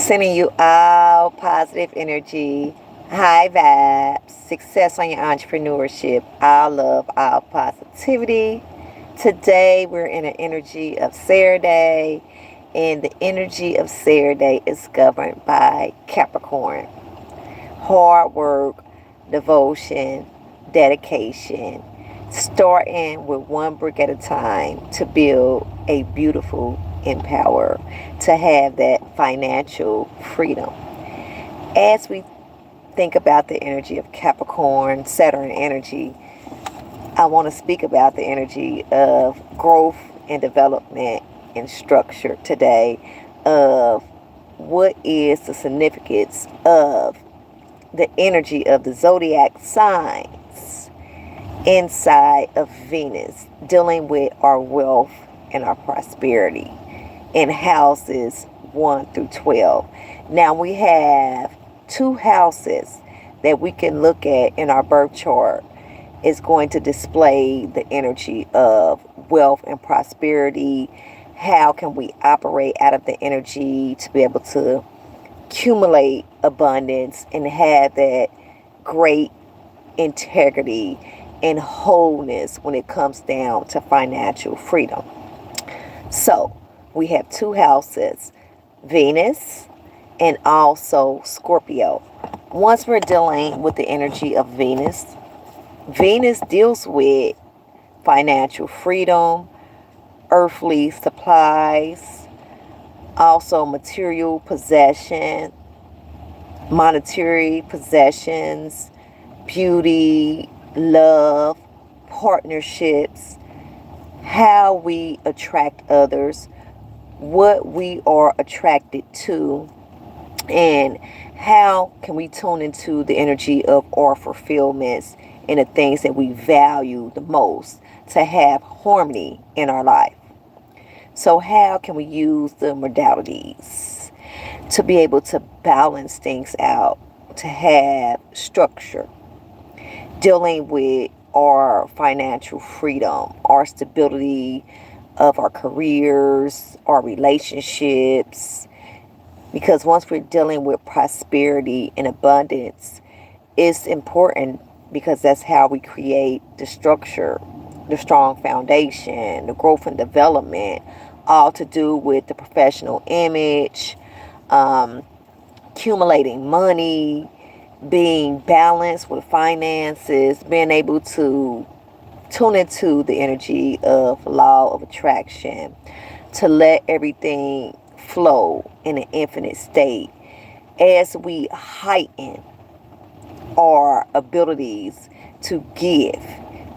Sending you all positive energy, high vibes, success on your entrepreneurship, all love, all positivity. Today we're in an energy of Saturday, and the energy of Saturday is governed by Capricorn. Hard work, devotion, dedication, starting with one brick at a time to build a beautiful empower, to have that financial freedom. As we think about the energy of Capricorn, Saturn energy, I want to speak about the energy of growth and development and structure today, of what is the significance of the energy of the zodiac signs inside of Venus, dealing with our wealth and our prosperity in houses 1 through 12. Now we have two houses that we can look at in our birth chart. Is going to display the energy of wealth and prosperity. How can we operate out of the energy to be able to accumulate abundance and have that great integrity and wholeness when it comes down to financial freedom? So we have two houses, Venus and also Scorpio. Once we're dealing with the energy of Venus, Venus deals with financial freedom, earthly supplies, also material possession, monetary possessions, beauty, love, partnerships, how we attract others, what we are attracted to, and how can we tune into the energy of our fulfillments and the things that we value the most to have harmony in our life. So how can we use the modalities to be able to balance things out, to have structure, dealing with our financial freedom, our stability of our careers, our relationships? Because once we're dealing with prosperity and abundance, it's important, because that's how we create the structure, the strong foundation, the growth and development, all to do with the professional image, accumulating money, being balanced with finances, being able to tune into the energy of law of attraction, to let everything flow in an infinite state. As we heighten our abilities to give,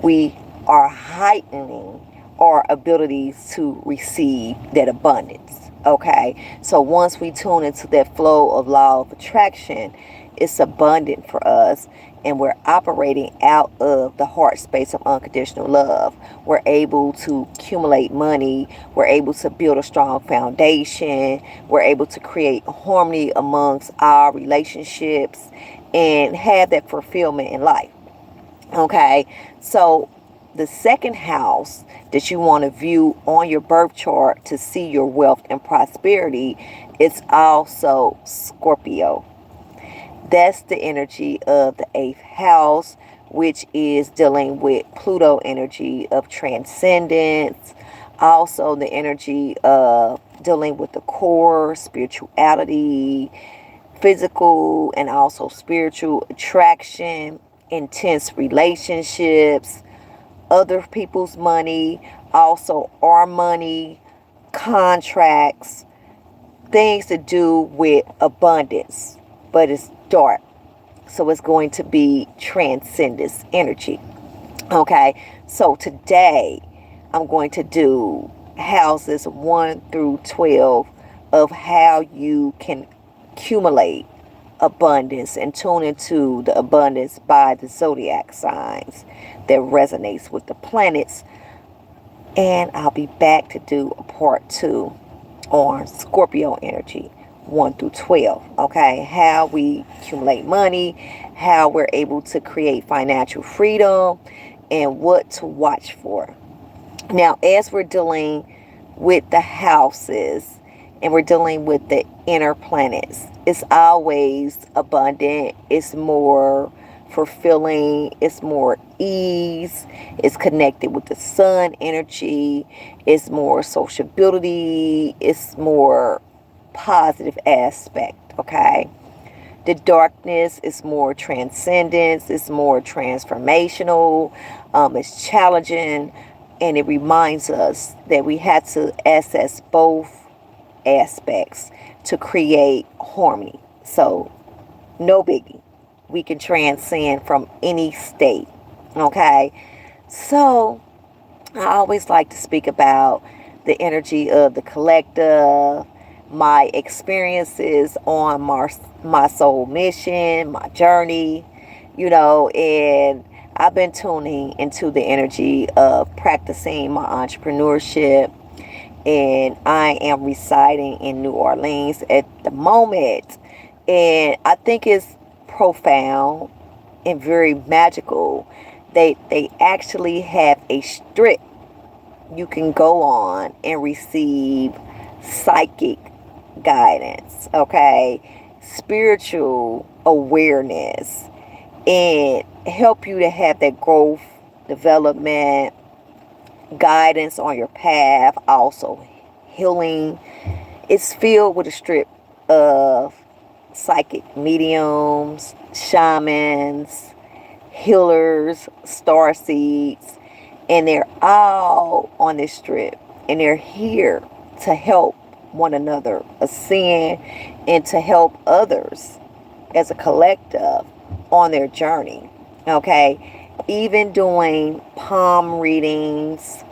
we are heightening our abilities to receive that abundance. Okay, so once we tune into that flow of law of attraction, it's abundant for us, and we're operating out of the heart space of unconditional love. We're able to accumulate money. We're able to build a strong foundation. We're able to create harmony amongst our relationships and have that fulfillment in life. Okay, so the second house that you want to view on your birth chart to see your wealth and prosperity is also Scorpio. That's the energy of the 8th house, which is dealing with Pluto energy of transcendence. Also the energy of dealing with the core, spirituality, physical and also spiritual attraction, intense relationships, other people's money, also our money, contracts, things to do with abundance, but it's dark. So it's going to be transcendence energy. Okay, so today I'm going to do houses 1 through 12 of how you can accumulate abundance and tune into the abundance by the zodiac signs that resonates with the planets. And I'll be back to do a part 2 on Scorpio energy 1 through 12. Okay, how we accumulate money, how we're able to create financial freedom, and what to watch for. Now, as we're dealing with the houses and we're dealing with the inner planets. It's always abundant. It's more fulfilling. It's more ease. It's connected with the sun energy. It's more sociability. It's more positive aspect, okay? The darkness is more transcendence. It's more transformational. It's challenging, and it reminds us that we have to access both aspects to create harmony. So, no biggie. We can transcend from any state. Okay? So, I always like to speak about the energy of the collective, my experiences on my soul mission, my journey, and I've been tuning into the energy of practicing my entrepreneurship, and I am residing in New Orleans at the moment. And I think it's profound and very magical. They actually have a strip you can go on and receive psychic guidance, okay? Spiritual awareness, and help you to have that growth, development, guidance on your path, also healing. It's filled with a strip of psychic mediums, shamans, healers, star seeds, and they're all on this strip, and they're here to help one another ascend and to help others as a collective on their journey. Okay, even doing palm readings,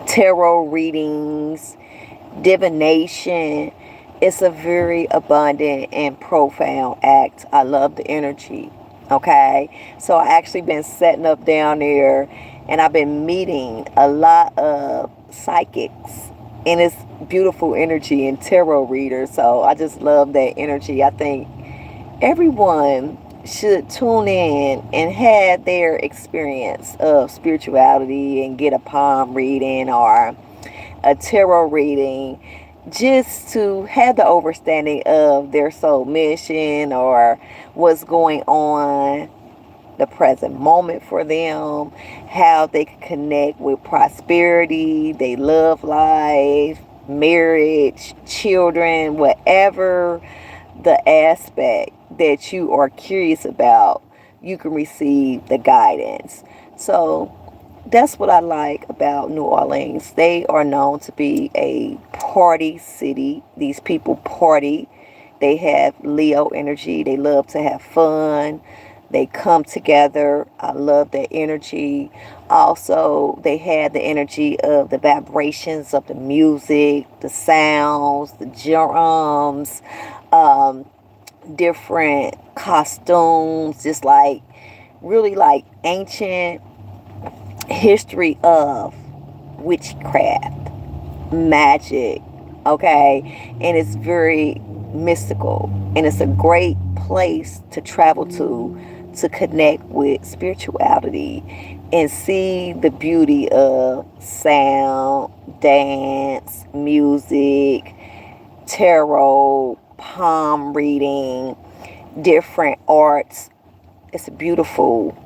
tarot readings, divination. It's a very abundant and profound act. I love the energy. Okay, so I actually been setting up down there, and I've been meeting a lot of psychics, and it's beautiful energy and tarot readers. So I just love that energy. I think everyone should tune in and have their experience of spirituality and get a palm reading or a tarot reading, just to have the understanding of their soul mission or what's going on the present moment for them, how they can connect with prosperity, they love life, marriage, children, whatever the aspect that you are curious about, you can receive the guidance. So that's what I like about New Orleans. They are known to be a party city. These people party. They have Leo energy. They love to have fun. They come together. I love their energy. Also, they have the energy of the vibrations of the music, the sounds, the drums, different costumes, just like really like ancient history of witchcraft, magic, okay? And it's very mystical, and it's a great place to travel to connect with spirituality and see the beauty of sound, dance, music, tarot, palm reading, different arts. It's a beautiful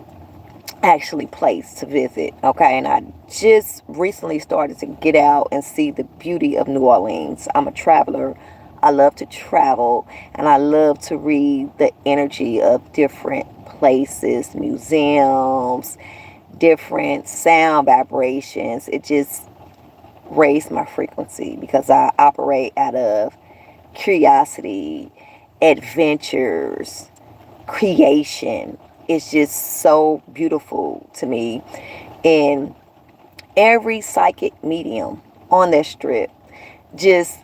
actually place to visit, okay? And I just recently started to get out and see the beauty of New Orleans. I'm a traveler. I love to travel, and I love to read the energy of different places, museums, different sound vibrations. It just raised my frequency because I operate out of curiosity, adventures, creation. It's just so beautiful to me. And every psychic medium on that strip just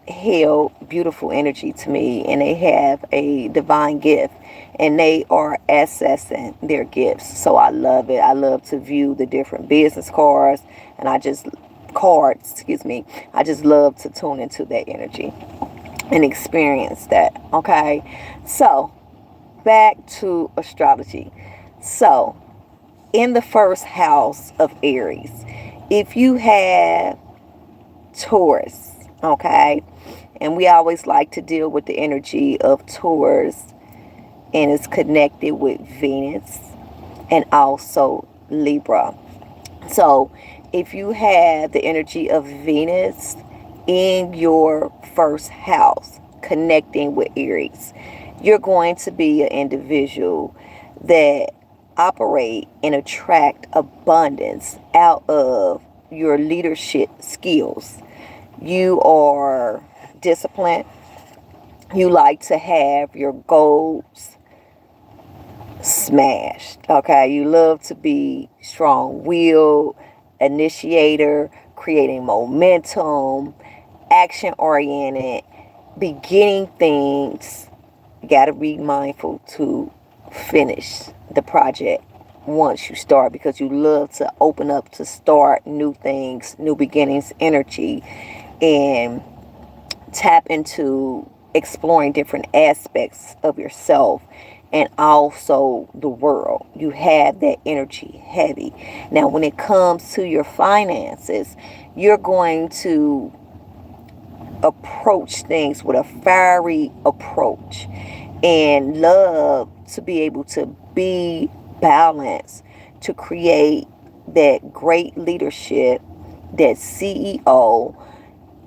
held beautiful energy to me, and they have a divine gift, and they are accessing their gifts. So I love it. I love to view the different business cards, and I just love to tune into that energy and experience that. Okay, so back to astrology. So in the first house of Aries, if you have Taurus, okay, And we always like to deal with the energy of Taurus, and it's connected with Venus and also Libra. So if you have the energy of Venus in your first house connecting with Aries, you're going to be an individual that operate and attract abundance out of your leadership skills. You are disciplined. You like to have your goals smashed. Okay, you love to be strong-willed, initiator, creating momentum, action-oriented, beginning things. You got to be mindful to finish the project once you start, because you love to open up to start new things, new beginnings energy, and tap into exploring different aspects of yourself and also the world. You have that energy heavy. Now, when it comes to your finances, you're going to approach things with a fiery approach and love to be able to be balanced, to create that great leadership, that CEO,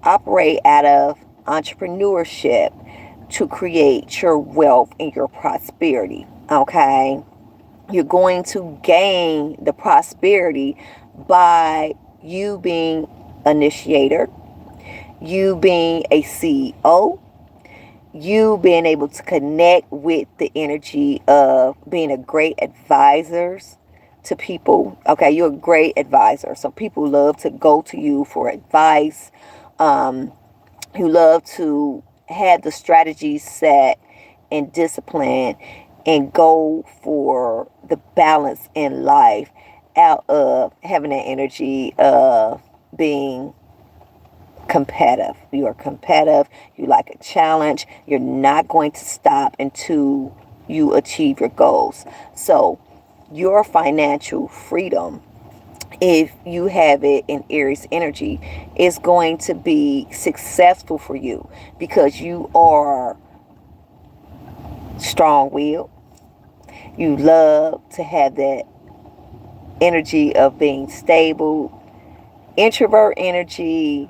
operate out of entrepreneurship to create your wealth and your prosperity. Okay, you're going to gain the prosperity by you being initiator, you being a CEO, you being able to connect with the energy of being a great advisor to people. Okay, you're a great advisor, so people love to go to you for advice. You love to have the strategies set and discipline and go for the balance in life out of having that energy of being competitive. You are competitive. You like a challenge. You're not going to stop until you achieve your goals. So your financial freedom, if you have it in Aries energy, is going to be successful for you because you are strong-willed. You love to have that energy of being stable, introvert energy,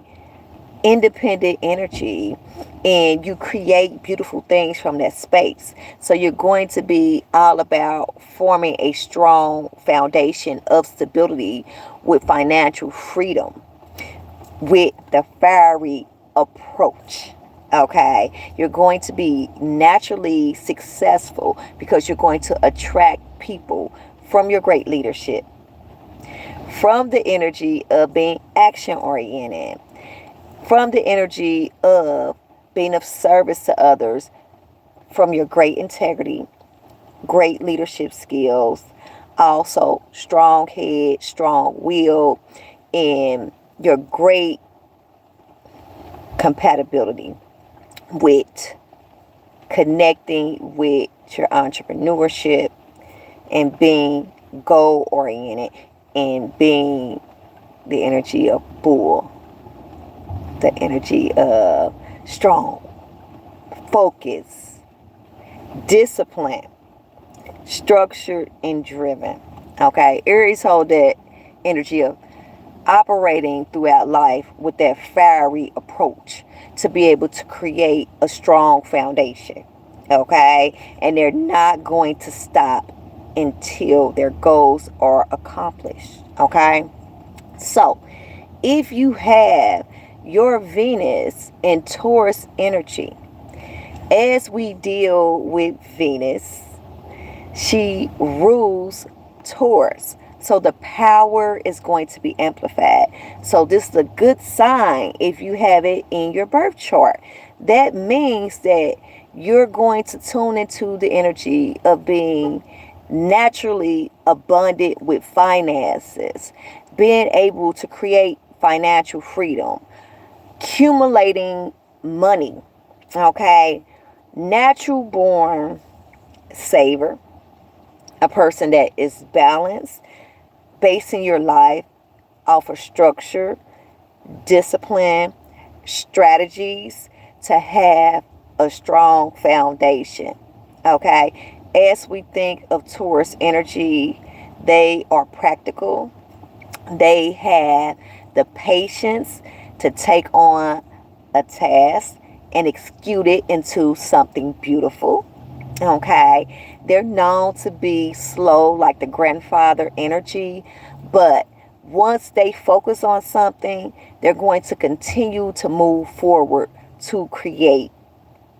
independent energy, and you create beautiful things from that space. So you're going to be all about forming a strong foundation of stability with financial freedom, with the fiery approach. Okay, you're going to be naturally successful because you're going to attract people from your great leadership, from the energy of being action oriented, from the energy of being of service to others, from your great integrity, great leadership skills, also strong head, strong will, and your great compatibility with connecting with your entrepreneurship and being goal oriented and being the energy of bull, the energy of strong, focus, discipline, structured, and driven. Okay, Aries hold that energy of operating throughout life with that fiery approach to be able to create a strong foundation. Okay, and they're not going to stop until their goals are accomplished. Okay, so if you have your Venus in Taurus energy, as we deal with Venus, she rules Taurus. So the power is going to be amplified. So this is a good sign if you have it in your birth chart. That means that you're going to tune into the energy of being naturally abundant with finances, being able to create financial freedom, accumulating money. Okay, natural born saver, a person that is balanced, basing your life off of structure, discipline, strategies, to have a strong foundation. Okay, as we think of Taurus energy, they are practical. They have the patience to take on a task and execute it into something beautiful. Okay, they're known to be slow, like the grandfather energy, but once they focus on something, they're going to continue to move forward to create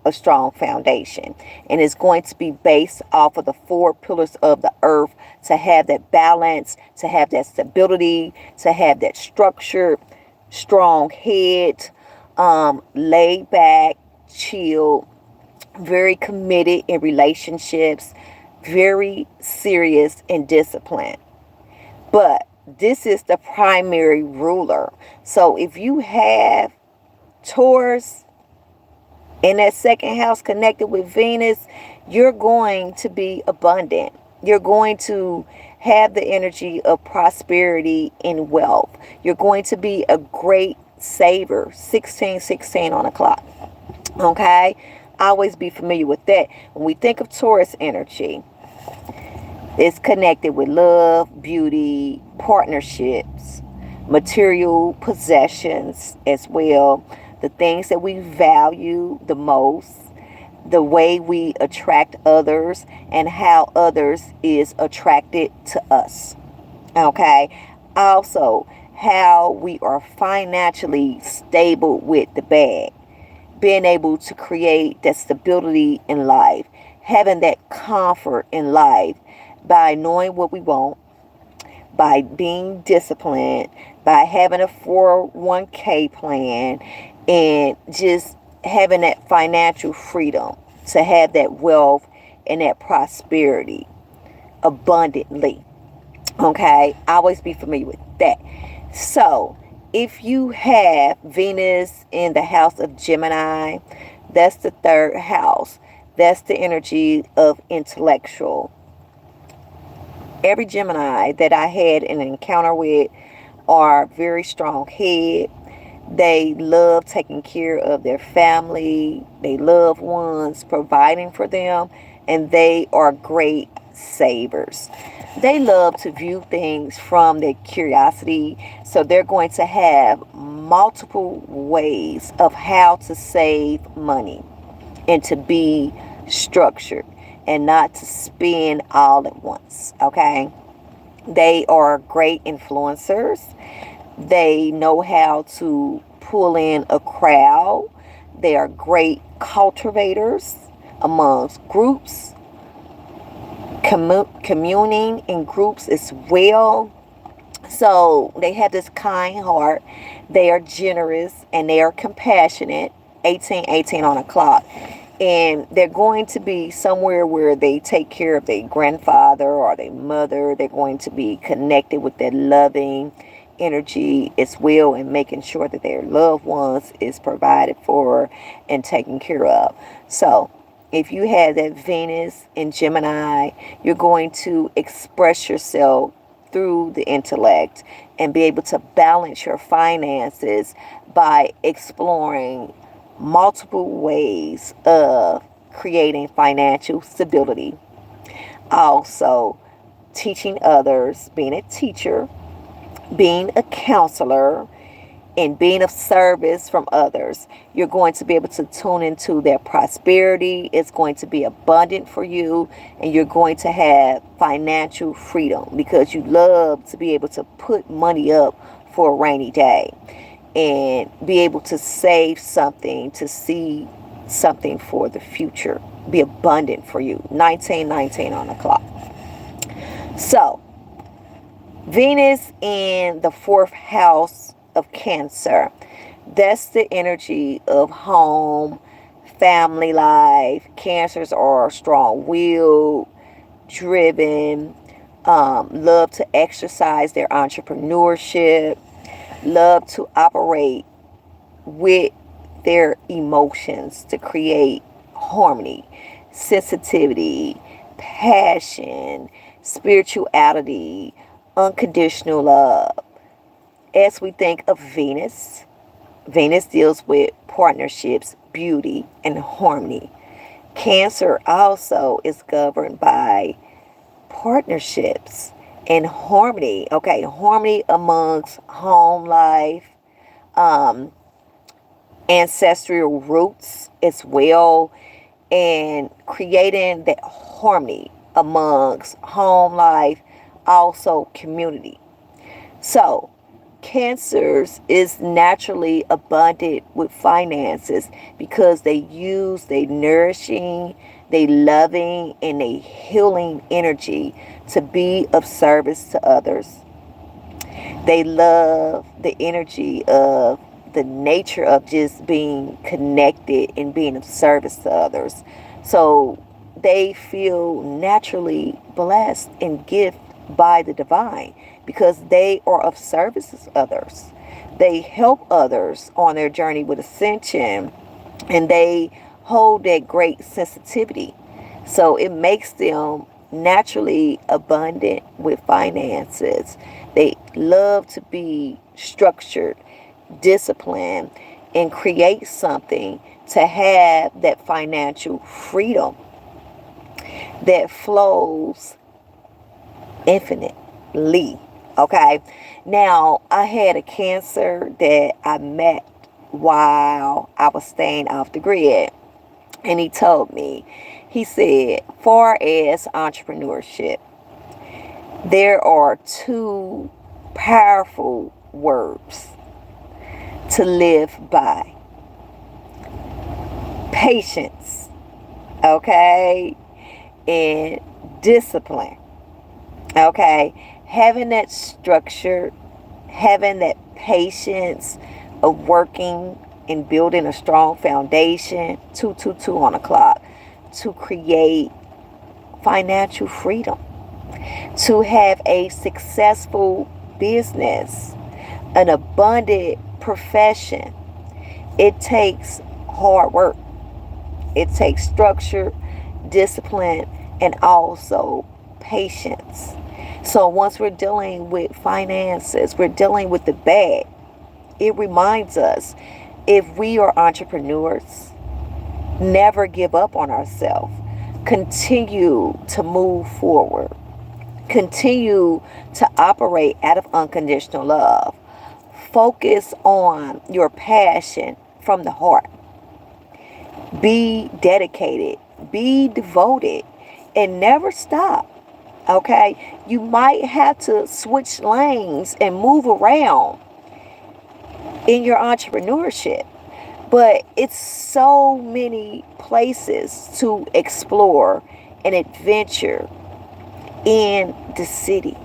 a strong foundation. And it's going to be based off of the four pillars of the earth, to have that balance, to have that stability, to have that structure, strong head, laid back, chill, very committed in relationships, very serious and disciplined. But this is the primary ruler. So if you have Taurus in that second house connected with Venus, you're going to be abundant. You're going to have the energy of prosperity and wealth. You're going to be a great saver. 1616 on the clock. Okay? Always be familiar with that. When we think of Taurus energy, it's connected with love, beauty, partnerships, material possessions as well, the things that we value the most, the way we attract others, and how others is attracted to us. Okay? Also, how we are financially stable with the bag, being able to create that stability in life, having that comfort in life by knowing what we want, by being disciplined, by having a 401k plan, and just having that financial freedom to have that wealth and that prosperity abundantly. Okay, always be familiar with that. So, if you have Venus in the house of Gemini, that's the third house. That's the energy of intellectual. Every Gemini that I had an encounter with are very strong head. They love taking care of their family, they loved ones, providing for them, and they are great savers. They love to view things from their curiosity, so they're going to have multiple ways of how to save money and to be structured and not to spend all at once. Okay, they are great influencers. They know how to pull in a crowd. They are great cultivators amongst groups, communing in groups as well. So they have this kind heart. They are generous and they are compassionate. 1818 on the clock. And they're going to be somewhere where they take care of their grandfather or their mother. They're going to be connected with their loving energy as well, and making sure that their loved ones is provided for and taken care of. So if you have that Venus in Gemini, you're going to express yourself through the intellect and be able to balance your finances by exploring multiple ways of creating financial stability. Also, teaching others, being a teacher, being a counselor, and being of service from others. You're going to be able to tune into their prosperity. It's going to be abundant for you, and you're going to have financial freedom because you love to be able to put money up for a rainy day and be able to save something, to see something for the future, be abundant for you. 1919 on the clock. So, Venus in the fourth house of Cancer, that's the energy of home, family life. Cancers are strong-willed, driven, love to exercise their entrepreneurship, love to operate with their emotions to create harmony, sensitivity, passion, spirituality, unconditional love. As we think of Venus, Venus deals with partnerships, beauty, and harmony. Cancer also is governed by partnerships and harmony. Okay, harmony amongst home life, um, ancestral roots as well, and creating that harmony amongst home life, also community. So, Cancers is naturally abundant with finances because they nourishing, they loving, and they healing energy to be of service to others. They love the energy of the nature of just being connected and being of service to others. So they feel naturally blessed and gifted by the divine because they are of service to others. They help others on their journey with ascension, and they hold that great sensitivity. So it makes them naturally abundant with finances. They love to be structured, disciplined, and create something to have that financial freedom that flows infinitely. Okay. Now, I had a Cancer that I met while I was staying off the grid. And he told me, he said, far as entrepreneurship, there are two powerful words to live by: patience, okay, and discipline, okay. Having that structure, having that patience of working and building a strong foundation, 222 on the clock, to create financial freedom, to have a successful business, an abundant profession. It takes hard work. It takes structure, discipline, and also patience. So once we're dealing with finances, we're dealing with the bag. It reminds us, if we are entrepreneurs, never give up on ourselves. Continue to move forward. Continue to operate out of unconditional love. Focus on your passion from the heart. Be dedicated. Be devoted. And never stop. Okay? You might have to switch lanes and move around in your entrepreneurship. But it's so many places to explore and adventure in the city.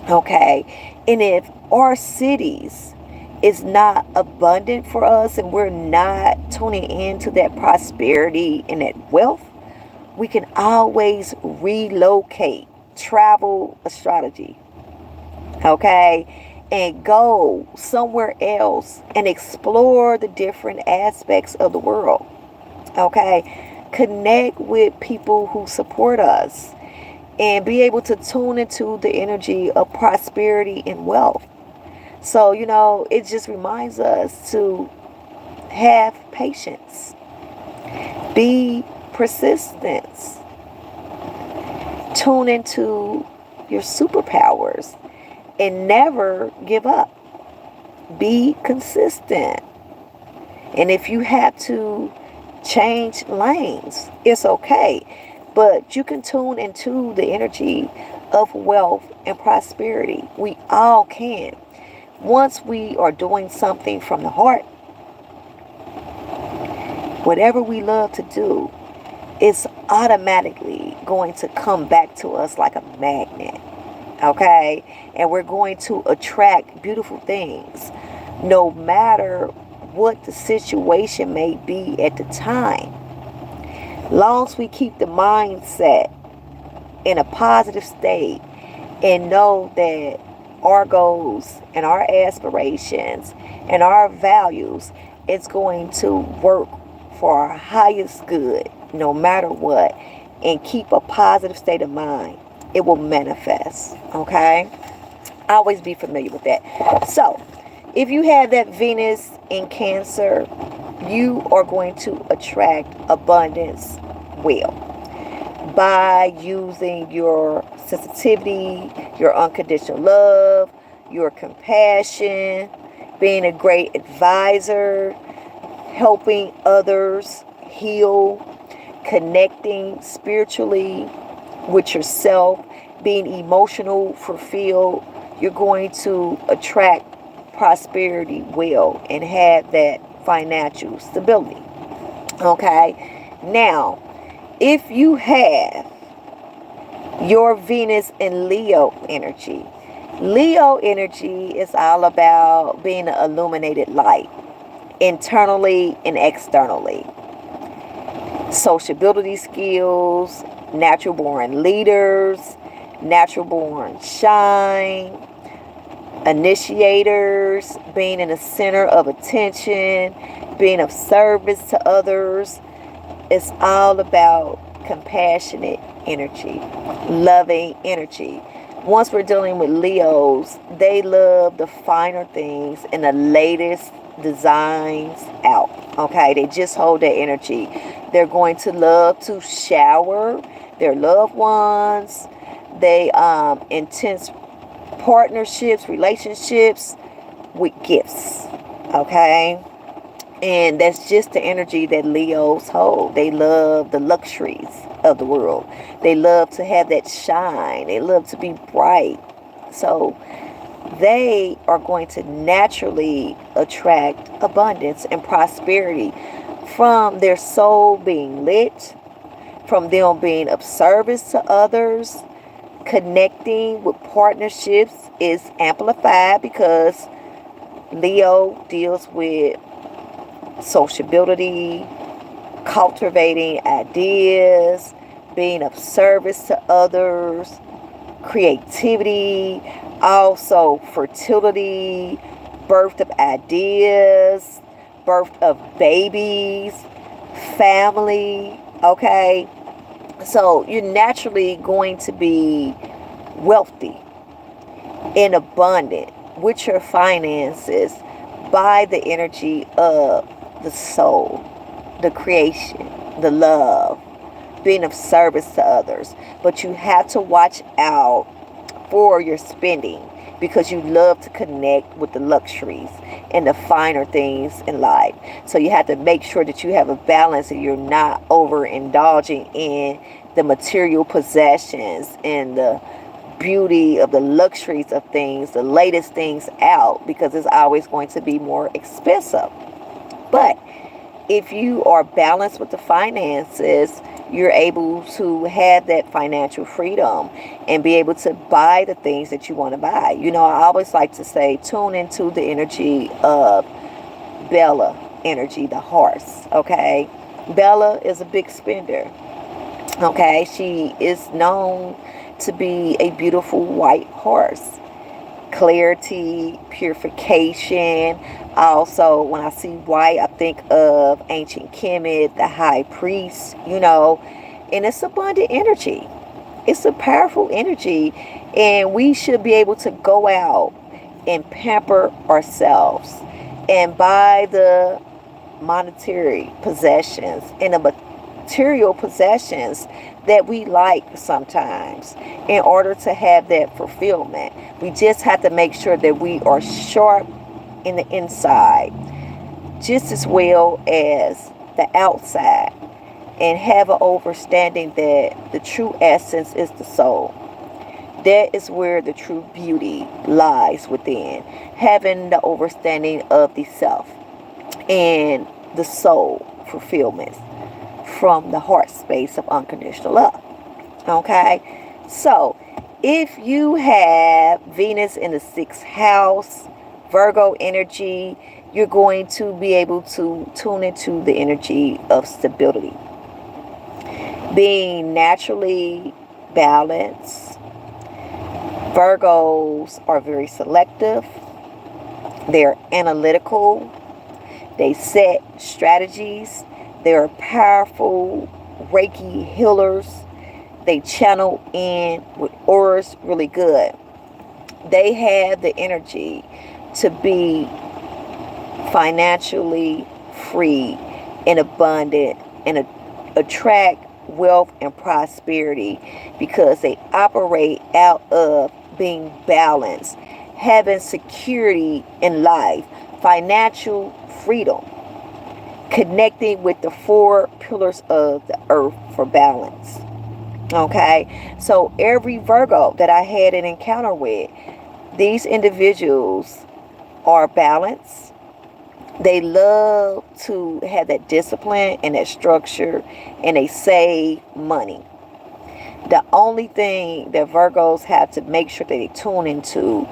Okay? And if our cities is not abundant for us and we're not tuning into that prosperity and that wealth, we can always relocate, travel astrology, okay, and go somewhere else and explore the different aspects of the world, okay. Connect with people who support us and be able to tune into the energy of prosperity and wealth. So, it just reminds us to have patience, be persistent, tune into your superpowers, and never give up. Be consistent. And if you have to change lanes, it's okay. But you can tune into the energy of wealth and prosperity. We all can. Once we are doing something from the heart, whatever we love to do, it's automatically going to come back to us like a magnet. Okay? And we're going to attract beautiful things no matter what the situation may be at the time. Long as we keep the mindset in a positive state and know that our goals and our aspirations and our values, it's going to work for our highest good no matter what, and keep a positive state of mind, it will manifest. Okay? Always be familiar with that. So if you have that Venus in Cancer, you are going to attract abundance well by using your sensitivity, your unconditional love, your compassion, being a great advisor, helping others heal, connecting spiritually with yourself, being emotional fulfilled. You're going to attract prosperity well and have that financial stability. Okay? Now, if you have your Venus in Leo energy, Leo energy is all about being an illuminated light, internally and externally. Sociability skills, natural born leaders, natural born shine, initiators, being in the center of attention, being of service to others. It's all about compassionate energy, loving energy. Once we're dealing with Leos, they love the finer things and the latest designs out. Okay, they just hold that energy. They're going to love to shower their loved ones. They intense partnerships, relationships with gifts. Okay, and that's just the energy that Leos hold. They love the luxuries of the world. They love to have that shine. They love to be bright. So they are going to naturally attract abundance and prosperity from their soul being lit, from them being of service to others. Connecting with partnerships is amplified because Leo deals with sociability, cultivating ideas, being of service to others, creativity, also fertility, birth of ideas, birth of babies, family. Okay, so you're naturally going to be wealthy and abundant with your finances by the energy of the soul, the creation, the love, being of service to others. But you have to watch out for your spending because you love to connect with the luxuries and the finer things in life. So you have to make sure that you have a balance and you're not overindulging in the material possessions and the beauty of the luxuries of things, the latest things out, because it's always going to be more expensive. But if you are balanced with the finances, you're able to have that financial freedom and be able to buy the things that you want to buy. You know, I always like to say, tune into the energy of Bella energy, the horse. Okay, Bella is a big spender. Okay, she is known to be a beautiful white horse. Clarity, purification. Also, when I see white, I think of ancient Kemet, the high priest, you know, and it's abundant energy. It's a powerful energy, and we should be able to go out and pamper ourselves and buy the monetary possessions and the material possessions that we like sometimes in order to have that fulfillment. We just have to make sure that we are sharp in the inside just as well as the outside, and have an understanding that the true essence is the soul. That is where the true beauty lies within. Having the understanding of the self and the soul fulfillment from the heart space of unconditional love. Okay? So, if you have Venus in the 6th house, Virgo energy, you're going to be able to tune into the energy of stability. Being naturally balanced, Virgos are very selective. They're analytical. They set strategies. They're powerful Reiki healers. They channel in with auras really good. They have the energy to be financially free, and abundant, and attract wealth and prosperity because they operate out of being balanced, having security in life, financial freedom, connecting with the four pillars of the earth for balance. Okay, so every Virgo that I had an encounter with, these individuals are balanced. They love to have that discipline and that structure, and they save money. The only thing that Virgos have to make sure that they tune into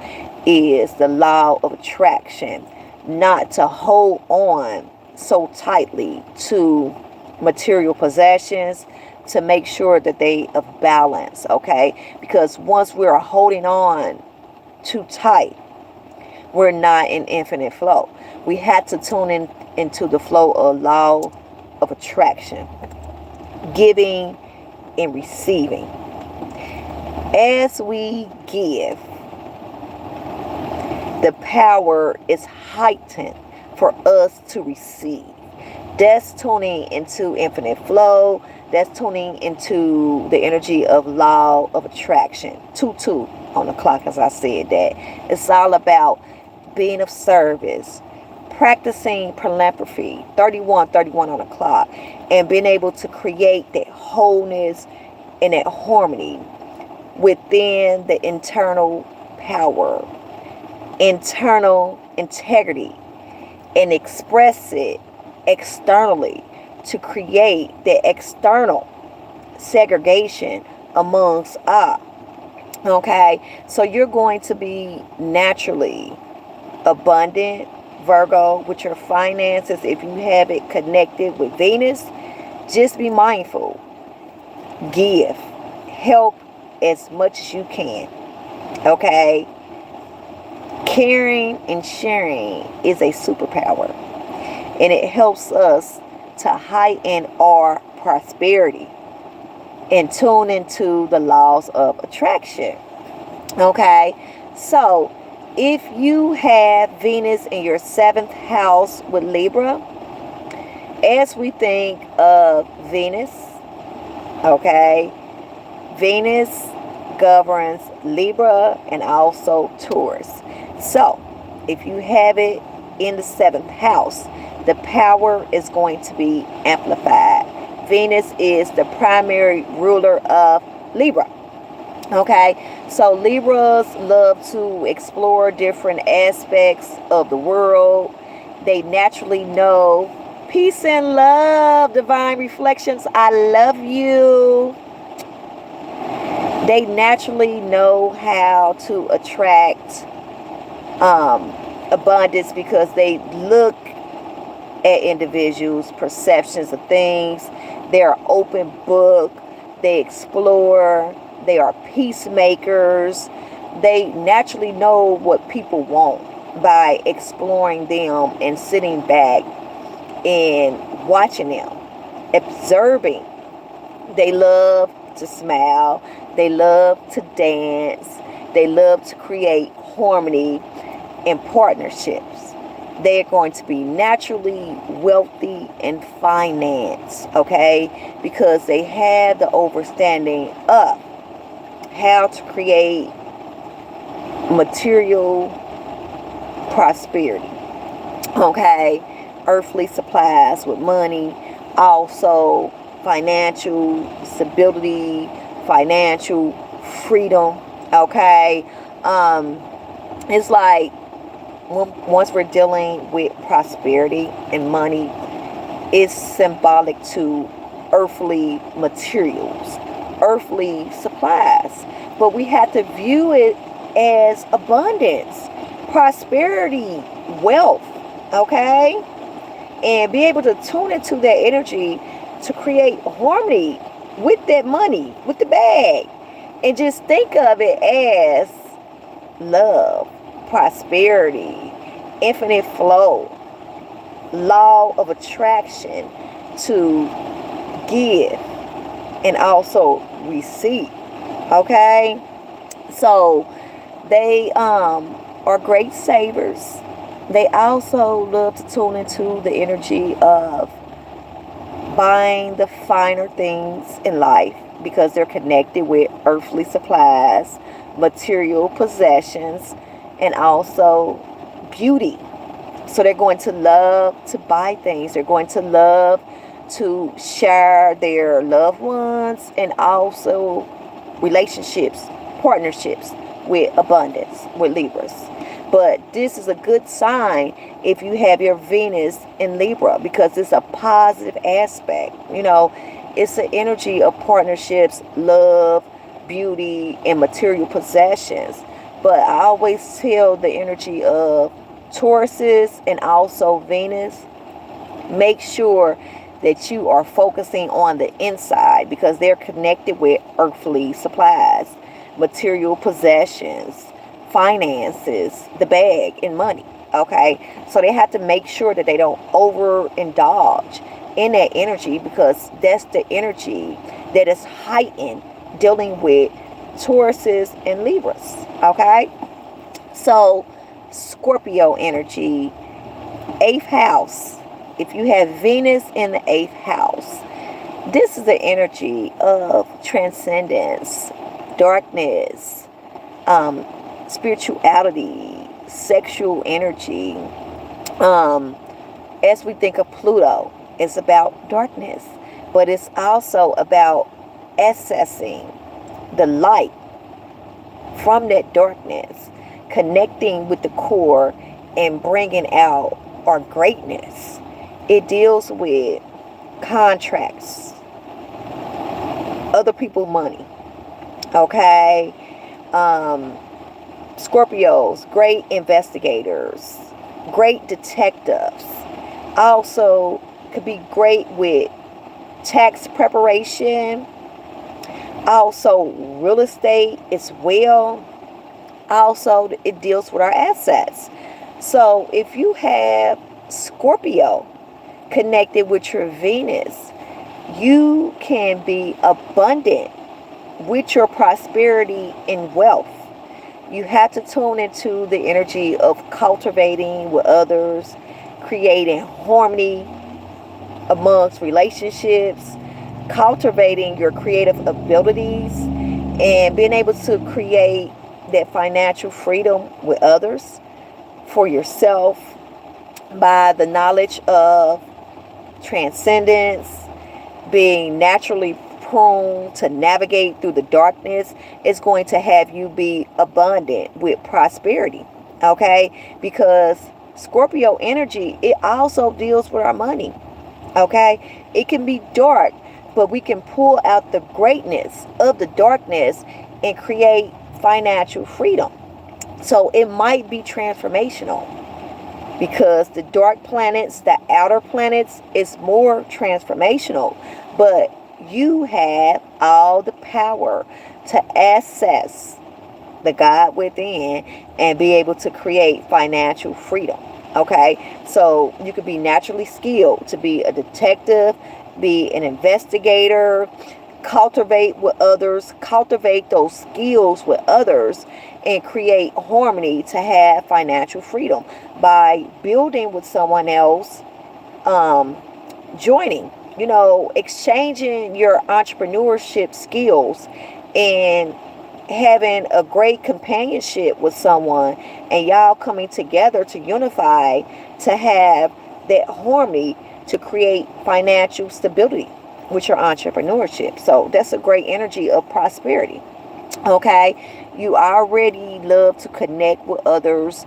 is the law of attraction, not to hold on so tightly to material possessions, to make sure that they of balance, okay? Because once we're holding on too tight, we're not in infinite flow. We have to tune into the flow of law of attraction, giving and receiving. As we give, the power is heightened for us to receive. That's tuning into infinite flow. That's tuning into the energy of law of attraction. 2-2 on the clock, as I said that. It's all about being of service, practicing philanthropy. 31 on the clock. And being able to create that wholeness and that harmony within the internal power, internal integrity, and express it externally to create the external segregation amongst us. Okay, so you're going to be naturally abundant, Virgo, with your finances. If you have it connected with Venus, just be mindful. Give. Help as much as you can. Okay? Caring and sharing is a superpower. And it helps us to heighten our prosperity and tune into the laws of attraction. Okay? So, if you have Venus in your 7th house with Libra, as we think of Venus, okay, Venus governs Libra and also Taurus. So, if you have it in the 7th house, the power is going to be amplified. Venus is the primary ruler of Libra. Okay, so Libras love to explore different aspects of the world. They naturally know peace and love, divine reflections. I love you. They naturally know how to attract abundance because they look at individuals' perceptions of things. They're an open book. They explore. They are peacemakers. They naturally know what people want by exploring them and sitting back and watching them, observing. They love to smile. They love to dance. They love to create harmony and partnerships. They are going to be naturally wealthy in finance, okay? Because they have the understanding of how to create material prosperity, okay? Earthly supplies with money, also financial stability, financial freedom, okay? It's like once we're dealing with prosperity and money, it's symbolic to earthly materials, earthly supplies. But we have to view it as abundance, prosperity, wealth, okay? And be able to tune into that energy to create harmony with that money, with the bag. And just think of it as love, prosperity, infinite flow, law of attraction to give and also receive. Okay? So they are great savers. They also love to tune into the energy of buying the finer things in life because they're connected with earthly supplies, material possessions, and also beauty. So they're going to love to buy things. They're going to love to share their loved ones and also relationships, partnerships with abundance, with Libras. But this is a good sign if you have your Venus in Libra because it's a positive aspect. You know, it's an energy of partnerships, love, beauty, and material possessions. But I always tell the energy of Tauruses and also Venus, make sure that you are focusing on the inside because they're connected with earthly supplies, material possessions, finances, the bag, and money. Okay, so they have to make sure that they don't overindulge in that energy because that's the energy that is heightened dealing with Tauruses and Libras. Okay, so Scorpio energy, 8th house. If you have Venus in the 8th house, this is the energy of transcendence, darkness, spirituality, sexual energy. As we think of Pluto, it's about darkness, but it's also about accessing the light from that darkness, connecting with the core and bringing out our greatness. It deals with contracts, other people's money. Okay, Scorpios, great investigators, great detectives. Also could be great with tax preparation. Also real estate as well. Also it deals with our assets. So if you have Scorpio connected with your Venus, you can be abundant with your prosperity and wealth. You have to tune into the energy of cultivating with others, creating harmony amongst relationships, cultivating your creative abilities, and being able to create that financial freedom with others, for yourself, by the knowledge of transcendence, being naturally prone to navigate through the darkness is going to have you be abundant with prosperity. Okay, because Scorpio energy, it also deals with our money. Okay, it can be dark, but we can pull out the greatness of the darkness and create financial freedom. So it might be transformational because the dark planets, the outer planets, is more transformational. But you have all the power to access the God within and be able to create financial freedom. Okay, so you could be naturally skilled to be a detective, be an investigator, cultivate with others, cultivate those skills with others, and create harmony to have financial freedom by building with someone else, joining, exchanging your entrepreneurship skills and having a great companionship with someone, and y'all coming together to unify to have that harmony to create financial stability with your entrepreneurship. So that's a great energy of prosperity. Okay, you already love to connect with others,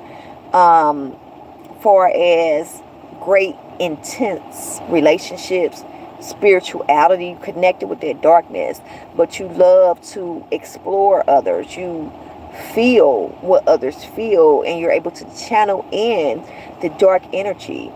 far as great intense relationships, spirituality, connected with that darkness, but you love to explore others. You feel what others feel, and you're able to channel in the dark energy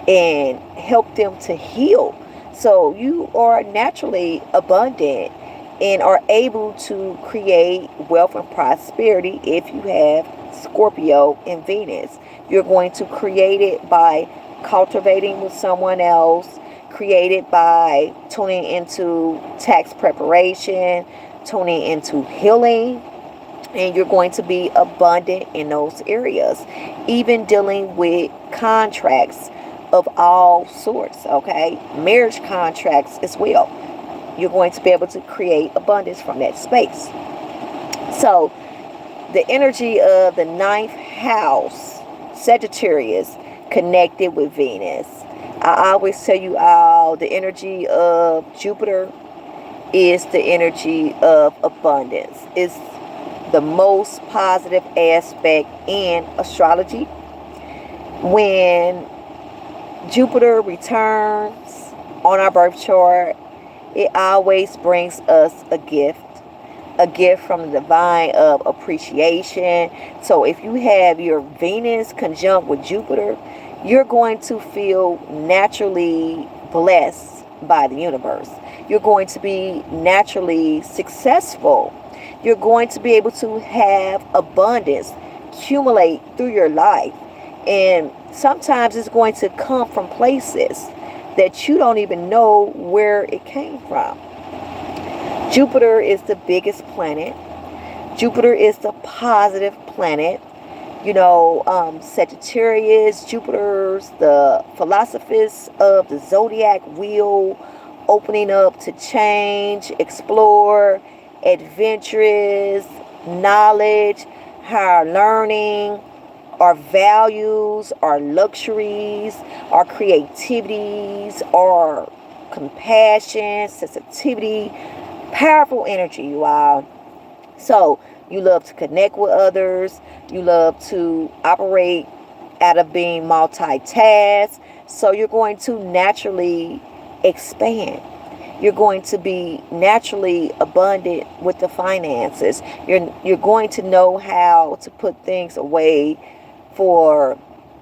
and help them to heal. So you are naturally abundant and are able to create wealth and prosperity if you have Scorpio and Venus. You're going to create it by cultivating with someone else, create it by tuning into tax preparation, tuning into healing, and you're going to be abundant in those areas, even dealing with contracts of all sorts, okay? Marriage contracts as well. You're going to be able to create abundance from that space. So the energy of the ninth house, Sagittarius, connected with Venus. I always tell you all, the energy of Jupiter is the energy of abundance. It's the most positive aspect in astrology. When Jupiter returns on our birth chart, it always brings us a gift from the divine of appreciation. So if you have your Venus conjunct with Jupiter, you're going to feel naturally blessed by the universe. You're going to be naturally successful. You're going to be able to have abundance accumulate through your life. And sometimes it's going to come from places that you don't even know where it came from. Jupiter is the biggest planet. Jupiter is the positive planet. You know, Sagittarius, Jupiter's the philosophers of the zodiac wheel, opening up to change, explore, adventurous, knowledge, higher learning, our values, our luxuries, our creativities, our compassion, sensitivity, powerful energy, you all. So you love to connect with others. You love to operate out of being multitask. So you're going to naturally expand. You're going to be naturally abundant with the finances. You're going to know how to put things away for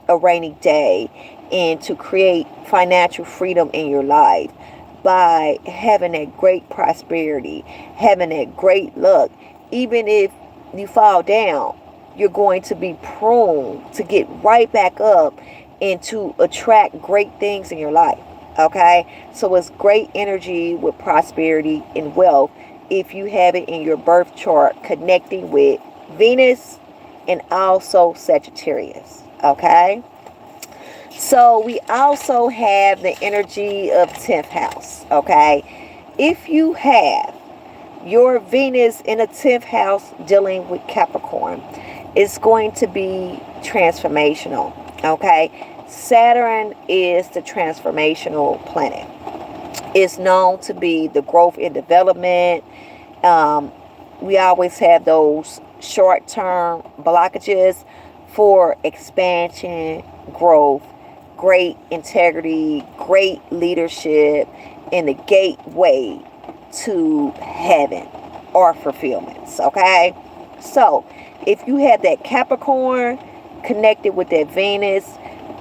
a rainy day and to create financial freedom in your life by having that great prosperity, having that great luck. Even if you fall down, you're going to be prone to get right back up and to attract great things in your life. Okay, so it's great energy with prosperity and wealth if you have it in your birth chart connecting with Venus and also Sagittarius. Okay, so we also have the energy of 10th house. Okay, if you have your Venus in a 10th house dealing with Capricorn, it's going to be transformational. Okay, Saturn is the transformational planet. It's known to be the growth and development. We always have those short-term blockages for expansion, growth, great integrity, great leadership, and the gateway to heaven or fulfillments. Okay, so if you have that Capricorn connected with that Venus,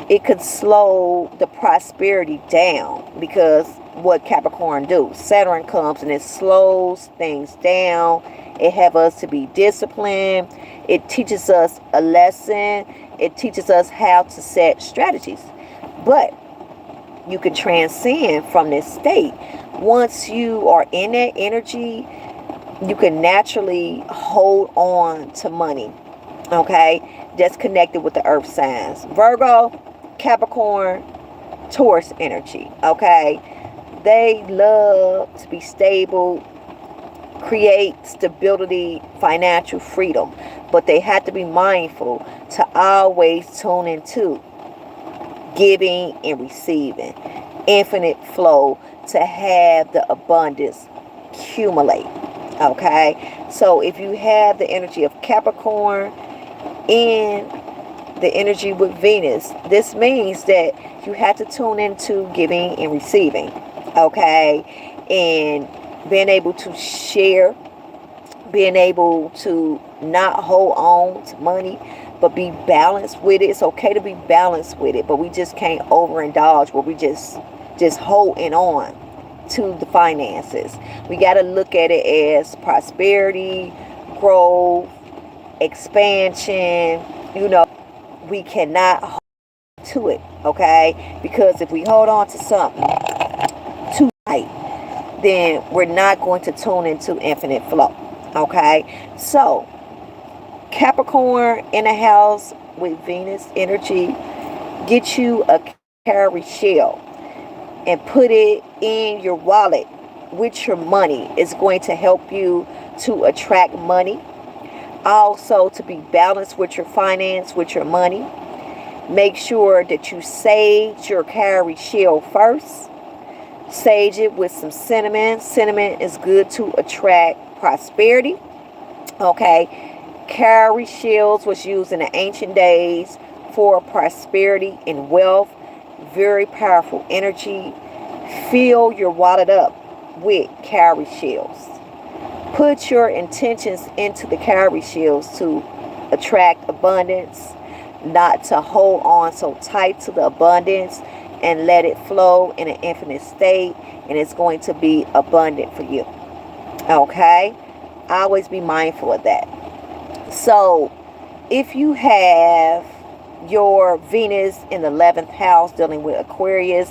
it could slow the prosperity down, because what Capricorn do? Saturn comes and it slows things down. It have us to be disciplined. It teaches us a lesson. It teaches us how to set strategies. But you can transcend from this state. Once you are in that energy, you can naturally hold on to money. Okay, that's connected with the earth signs: Virgo, Capricorn, Taurus energy. Okay, they love to be stable, create stability, financial freedom, but they have to be mindful to always tune into giving and receiving, infinite flow, to have the abundance accumulate. Okay, so if you have the energy of Capricorn and the energy with Venus, this means that you have to tune into giving and receiving. Okay, and being able to share, being able to not hold on to money, but be balanced with it. It's okay to be balanced with it, but we just can't overindulge where we just holding on to the finances. We got to look at it as prosperity, growth, expansion. You know, we cannot hold to it, okay? Because if we hold on to something too tight, then we're not going to tune into infinite flow. Okay, so Capricorn in a house with Venus energy, get you a cowrie shell and put it in your wallet with your money. It's going to help you to attract money. Also, to be balanced with your finance, with your money. Make sure that you sage your cowrie shell first. Sage it with some cinnamon. Cinnamon is good to attract prosperity. Okay. Cowrie shells was used in the ancient days for prosperity and wealth. Very powerful energy. Fill your wallet up with cowrie shells. Put your intentions into the cowrie shells to attract abundance, not to hold on so tight to the abundance, and let it flow in an infinite state, and it's going to be abundant for you. Okay? Always be mindful of that. So, if you have your Venus in the 11th house dealing with Aquarius,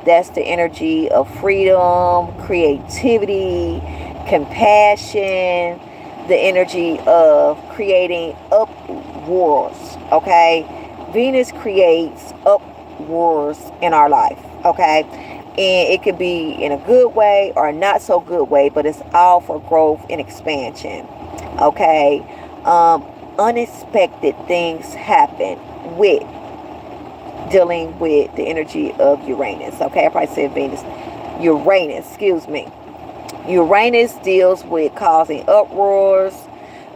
that's the energy of freedom, creativity, compassion, the energy of creating uproars. Okay? Venus creates uproars in our life. Okay? And it could be in a good way or not so good way, but it's all for growth and expansion. Okay? Unexpected things happen with dealing with the energy of Uranus. Okay, I probably said Venus. Uranus, excuse me. Uranus deals with causing uproars,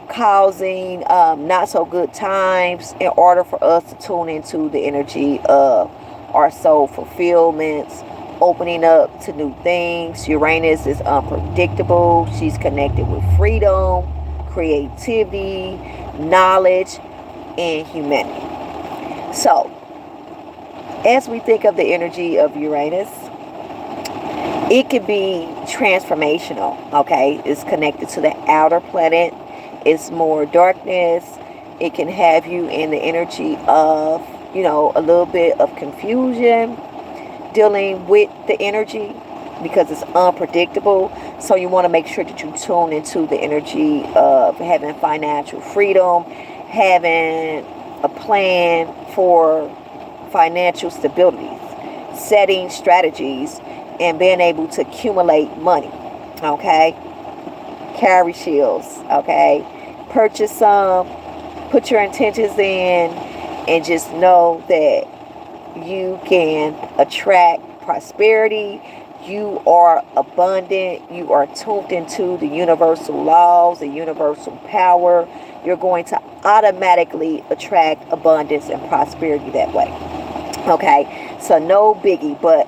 causing not so good times in order for us to tune into the energy of our soul fulfillments, opening up to new things. Uranus is unpredictable. She's connected with freedom, creativity, knowledge, and humanity. So, as we think of the energy of Uranus, it could be transformational, okay? It's connected to the outer planet. It's more darkness. It can have you in the energy of, a little bit of confusion, dealing with the energy because it's unpredictable. So you want to make sure that you tune into the energy of having financial freedom, having a plan for financial stability, setting strategies, and being able to accumulate money. Okay? Cowrie shells. Okay? Purchase some, put your intentions in, and just know that you can attract prosperity. You are abundant. You are tuned into the universal laws, the universal power. You're going to automatically attract abundance and prosperity that way. Okay, so no biggie. But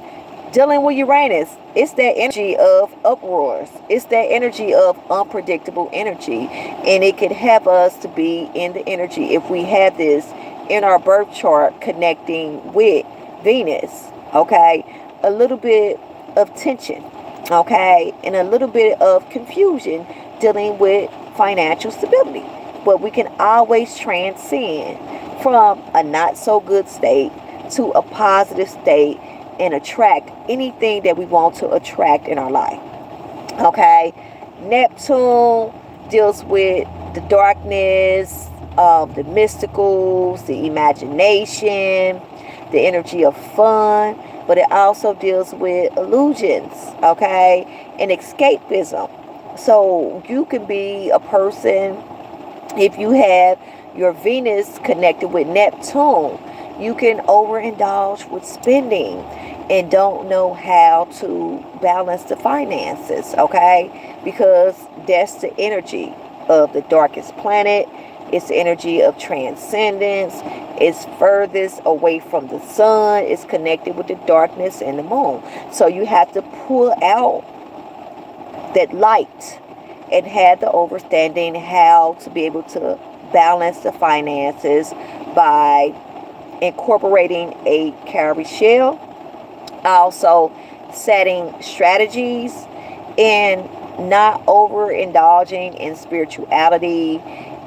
dealing with Uranus, it's that energy of uproars. It's that energy of unpredictable energy. And it could have us to be in the energy if we have this in our birth chart connecting with Venus. Okay, a little bit of tension, okay, and a little bit of confusion dealing with financial stability. But we can always transcend from a not so good state to a positive state and attract anything that we want to attract in our life. Okay, Neptune deals with the darkness, the mysticals, the imagination, the energy of fun, but it also deals with illusions, okay, and escapism. So you can be a person, if you have your Venus connected with Neptune, you can overindulge with spending and don't know how to balance the finances, okay, because that's the energy of the darkest planet. It's the energy of transcendence. It's furthest away from the sun. It's connected with the darkness and the moon. So you have to pull out that light and have the understanding how to be able to balance the finances by incorporating a cowrie shell. Also setting strategies and not overindulging in spirituality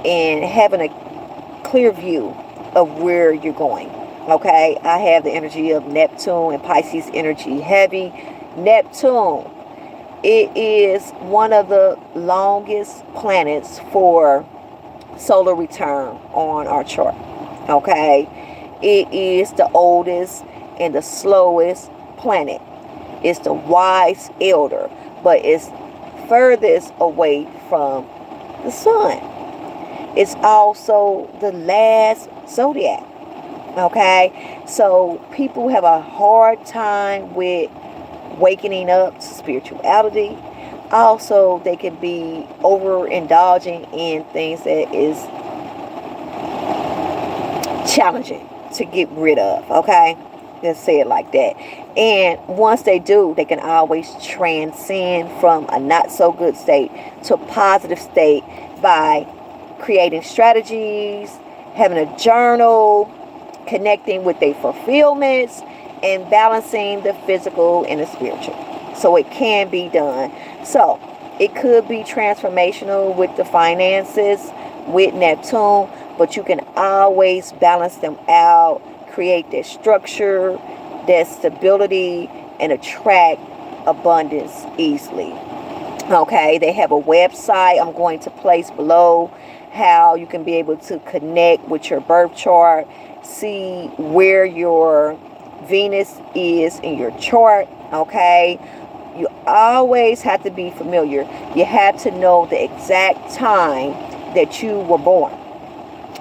and having a clear view of where you're going. Okay, I have the energy of Neptune and Pisces energy heavy. Neptune, it is one of the longest planets for solar return on our chart. Okay, it is the oldest and the slowest planet. It's the wise elder, but it's furthest away from the sun. It's also the last zodiac. Okay, so people have a hard time with wakening up to spirituality. Also, they can be overindulging in things that is challenging to get rid of. Okay, let's say it like that. And once they do, they can always transcend from a not so good state to a positive state by creating strategies, having a journal, connecting with their fulfillments, and balancing the physical and the spiritual. So it can be done. So it could be transformational with the finances, with Neptune, but you can always balance them out, create that structure, that stability, and attract abundance easily. Okay, they have a website I'm going to place below, how you can be able to connect with your birth chart, see where your Venus is in your chart. Okay, you always have to be familiar. You have to know the exact time that you were born.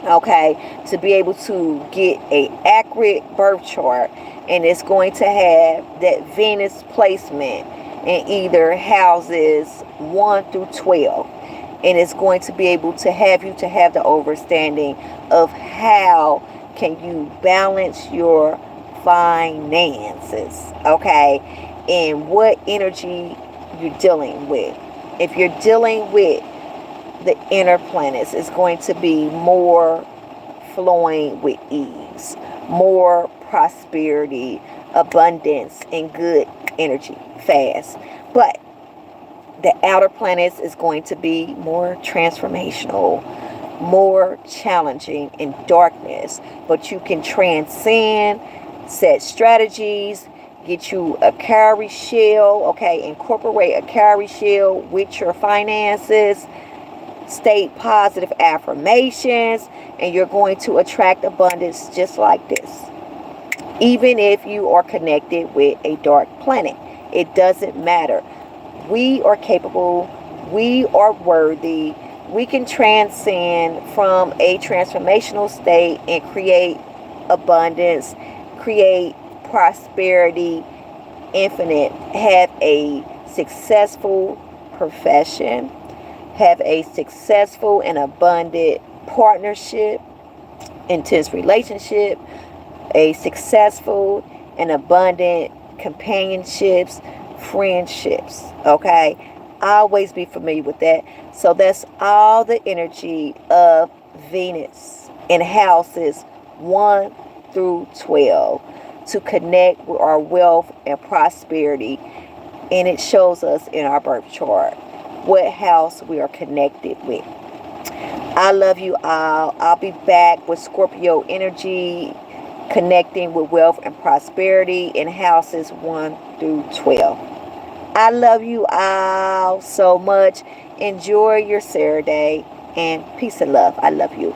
Okay, to be able to get a accurate birth chart, and it's going to have that Venus placement in either houses 1 through 12, and it's going to be able to have you to have the understanding of how can you balance your finances, okay, and what energy you're dealing with. If you're dealing with the inner planets, it's going to be more flowing with ease, more prosperity, abundance, and good energy fast. But the outer planets is going to be more transformational, more challenging in darkness, but you can transcend, set strategies, get you a cowrie shell, okay, incorporate a cowrie shell with your finances, state positive affirmations, and you're going to attract abundance just like this. Even if you are connected with a dark planet, it doesn't matter. We are capable, we are worthy, we can transcend from a transformational state and create abundance, create prosperity, infinite, have a successful profession, have a successful and abundant partnership, intense relationship, a successful and abundant companionships, friendships, okay? Always be familiar with that. So that's all the energy of Venus in houses 1 through 12 to connect with our wealth and prosperity. And it shows us in our birth chart what house we are connected with. I love you all. I'll be back with Scorpio energy, connecting with wealth and prosperity in houses 1 through 12. I love you all so much. Enjoy your Saturday, and peace and love. I love you.